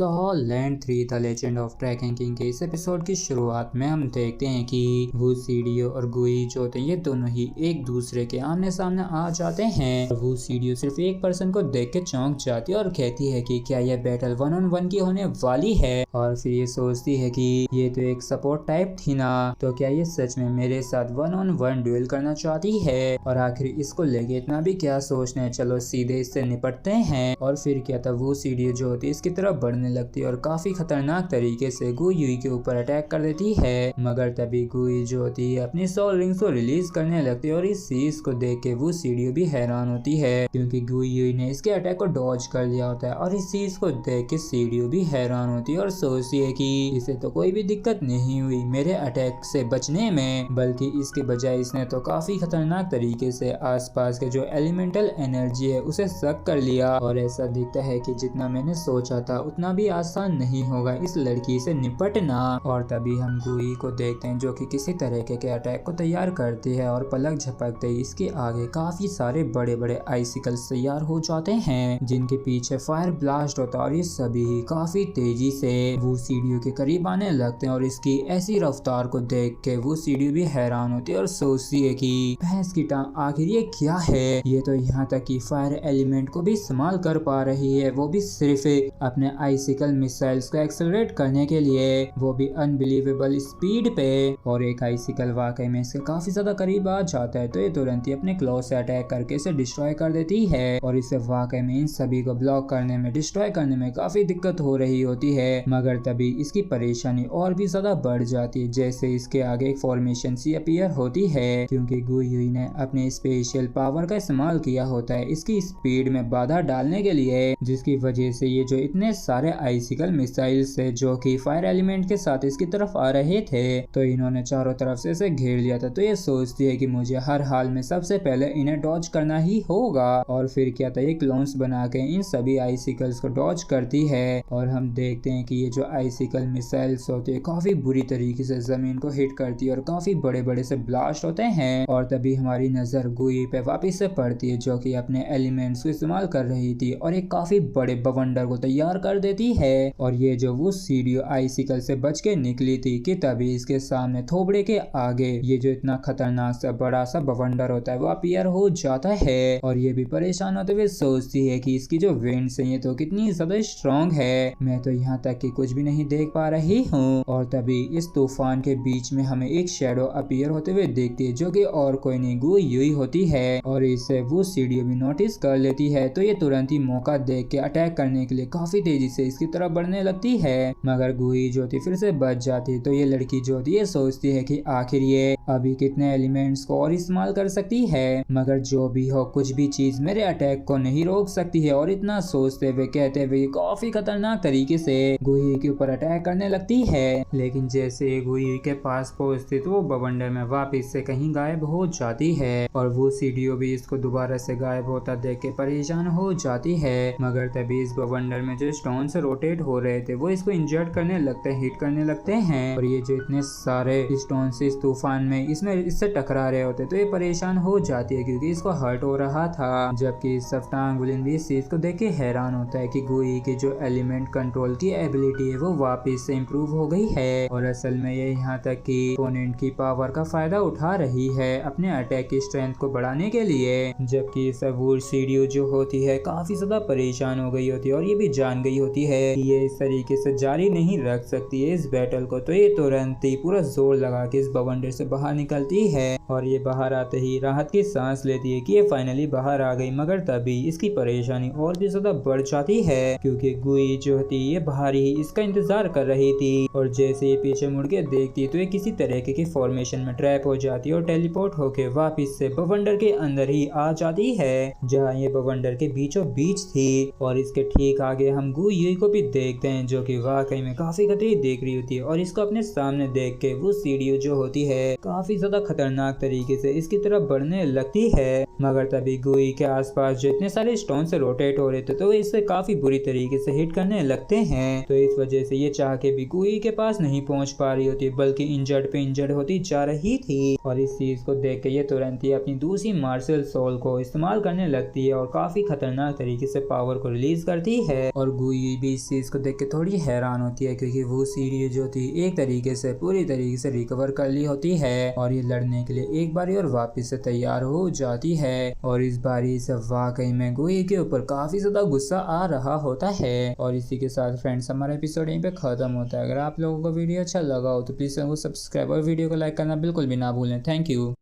So land 3 the legend of dragon king के इस episode की शुरुआत में हम देखते हैं कि वू सीडियो और गुई जो होते हैं ये दोनों ही एक दूसरे के आमने सामने आ जाते हैं। वू सीडियो सिर्फ एक पर्सन को देख के चौंक जाती है और कहती है कि क्या यह बैटल 1-on-1 की होने वाली है, और फिर ये सोचती है कि ये तो एक सपोर्ट टाइप थी ना, तो क्या ये सच में मेरे साथ 1-on-1 ड्यूल करना चाहती है। और आखिर इसको लेके इतना भी क्या सोचना है, चलो सीधे इससे निपटते हैं। और फिर क्या था, वो सीडियो जो होती है इसकी तरफ बढ़ने लगती है और काफी खतरनाक तरीके से गुई के ऊपर अटैक कर देती है। मगर तभी गुई जो होती है अपनी सोल रिंग्स को रिलीज करने लगती है और इस चीज को देख के वो सीडियो भी हैरान होती है क्योंकि गुई ने इसके अटैक को डॉज कर लिया होता है। और इस चीज को देख के सीडियो भी हैरान होती है और सोचती है कि इसे तो कोई भी दिक्कत नहीं हुई मेरे अटैक से बचने में, बल्कि इसके बजाय इसने तो काफी खतरनाक तरीके से आसपास के जो एलिमेंटल एनर्जी है उसे सक कर लिया। और ऐसा दिखता है कि जितना मैंने सोचा था उतना भी आसान नहीं होगा इस लड़की से निपटना। और तभी हम गुई को देखते हैं जो कि किसी तरह के अटैक को तैयार करती है और पलक झपकते ही इसके आगे काफी सारे बड़े बड़े आइसिकल्स तैयार हो जाते हैं जिनके पीछे फायर ब्लास्ट होता है और ये सभी काफी तेजी से वो सीढ़ियों के करीब आने लगते हैं। और इसकी ऐसी रफ्तार को देख के वो सीढ़ी भी हैरान होती है और सोचती है कि भैंस की टांग आखिर ये क्या है, ये तो यहाँ तक कि फायर एलिमेंट को भी इस्तेमाल कर पा रही है, वो भी सिर्फ अपने आइसिकल मिसाइल्स को एक्सेलरेट करने के लिए, वो भी अनबिलीवेबल स्पीड पे। और एक आइसिकल वाकई में इसके काफी ज्यादा करीब आ जाता है तो ये तुरंत ही अपने क्लॉ से अटैक करके इसे डिस्ट्रॉय कर देती है। और इसे वाकई में इन सभी को ब्लॉक करने में, डिस्ट्रॉय करने में काफी दिक्कत हो रही होती है। मगर तभी इसकी परेशानी और भी ज्यादा बढ़ जाती है जैसे इसके आगे एक फॉर्मेशन सी अपीयर होती है क्योंकि गुई ने अपने स्पेशल पावर का इस्तेमाल किया होता है इसकी स्पीड में बाधा डालने के लिए, जिसकी वजह से ये जो इतने सारे आइसिकल मिसाइल्स है जो कि फायर एलिमेंट के साथ इसकी तरफ आ रहे थे, तो इन्होंने चारों तरफ से इसे घेर लिया था। तो ये सोचती है कि मुझे हर हाल में सबसे पहले इन्हें डॉज करना ही होगा। और फिर क्या था, ये क्लोन्स बना के इन सभी आइसिकल्स को डॉज करती है। और हम देखते हैं कि ये जो आइसिकल मिसाइल्स होते हैं काफी बुरी तरीके से जमीन को हिट करती है और काफी बड़े बड़े से ब्लास्ट होते हैं। और तभी हमारी नजर गुई पे वापिस से पड़ती है जो कि अपने एलिमेंट्स को इस्तेमाल कर रही थी और एक काफी बड़े बवंडर को तैयार कर देती है। और ये जो वो सीडियो आइसिकल से बच के निकली थी कि तभी इसके सामने थोबड़े के आगे ये जो इतना खतरनाक सा बड़ा सा बवंडर होता है वो अपीयर हो जाता है। और ये भी परेशान होते हुए सोचती है कि इसकी जो विंड्स है ये तो कितनी ज्यादा स्ट्रॉन्ग है, मैं तो यहाँ तक कि कुछ भी नहीं देख पा रही हूँ। और तभी इस तूफान के बीच में हमें एक शेडो अपीयर होते हुए देखती है जो कि और कोई नहीं गुई होती है। और इसे वो सीडियो भी नोटिस कर लेती है तो ये तुरंत ही मौका देख के अटैक करने के लिए काफी तेजी से इसकी तरफ बढ़ने लगती है। मगर गुई जो थी फिर से बच जाती है तो ये लड़की जो थी ये सोचती है कि आखिर ये अभी कितने एलिमेंट्स को और इस्तेमाल कर सकती है, मगर जो भी हो कुछ भी चीज मेरे अटैक को नहीं रोक सकती है। और इतना सोचते हुए कहते हुए काफी खतरनाक तरीके से गुई के ऊपर अटैक करने लगती है। लेकिन जैसे गुई के पास पहुंचती तो वो बवंडर में वापिस से कहीं गायब हो जाती है और वो सीडियो भी इसको दोबारा से गायब होता देख के परेशान हो जाती है। मगर तभी इस बवंडर में जो स्टोन से रोटेट हो रहे थे वो इसको इंजर्ड करने लगते हैं, हिट करने लगते हैं। और ये जो इतने सारे स्टोन इस तूफान में इससे टकरा रहे होते तो ये परेशान हो जाती है क्योंकि इसको हर्ट हो रहा था। जबकि सफ्टांगुलिन भी इस चीज को देख के हैरान होता है कि गुई की जो एलिमेंट कंट्रोल की एबिलिटी है वो वापस से इम्प्रूव हो गई है और असल में ये यहाँ तक कि ओपोनेंट की पावर का फायदा उठा रही है अपने अटैक की स्ट्रेंथ को बढ़ाने के लिए। जबकि सबूर सीडियो जो होती है काफी ज्यादा परेशान हो गई होती है और ये भी जान गई होती है कि ये इस तरीके से जारी नहीं रख सकती है इस बैटल को, तो ये तुरंत ही पूरा जोर लगा के इस बवंडर से बाहर निकलती है। और ये बाहर आते ही राहत की सांस लेती है कि ये फाइनली बाहर आ गई। मगर तभी इसकी परेशानी और भी ज्यादा बढ़ जाती है क्योंकि गुई जो थी ये बाहर ही इसका इंतजार कर रही थी। और जैसे ये पीछे मुड़ के देखती तो ये किसी तरीके की फॉर्मेशन में ट्रैप हो जाती है और टेलीपोर्ट होके वापिस से बवंडर के अंदर ही आ जाती है जहाँ ये बवंडर के बीचों बीच थी। और इसके ठीक आगे हम गुई को भी देखते हैं जो कि वाकई में काफी खतरे देख रही होती है और इसको अपने सामने देख के वो सीडियो जो होती है काफी ज्यादा खतरनाक तरीके से इसकी तरफ बढ़ने लगती है। मगर तभी गुई के आसपास जो इतने सारे स्टोन से रोटेट हो रहे थे तो इससे काफी बुरी तरीके से हिट करने लगते हैं। तो इस वजह से ये चाह के भी गुई के पास नहीं पहुंच पा रही होती बल्कि इंजर्ड पे इंजर्ड होती जा रही थी। और इस चीज को देख के ये तुरंत ही अपनी दूसरी मार्शल सोल को इस्तेमाल करने लगती है और काफी खतरनाक तरीके से पावर को रिलीज करती है। और गुई भी भी इस चीज को देख के थोड़ी हैरान होती है, क्योंकि वो सीढ़ी जो थी एक तरीके से पूरी तरीके से रिकवर कर ली होती है और ये लड़ने के लिए एक बारी और वापस से तैयार हो जाती है। और इस बारी से वाकई में गोई के ऊपर काफी ज्यादा गुस्सा आ रहा होता है। और इसी के साथ फ्रेंड्स हमारा एपिसोड यहीं पे खत्म होता है। अगर आप लोगों को वीडियो अच्छा लगा हो तो प्लीज सब्सक्राइब और वीडियो को लाइक करना बिल्कुल भी ना भूलें। Thank you.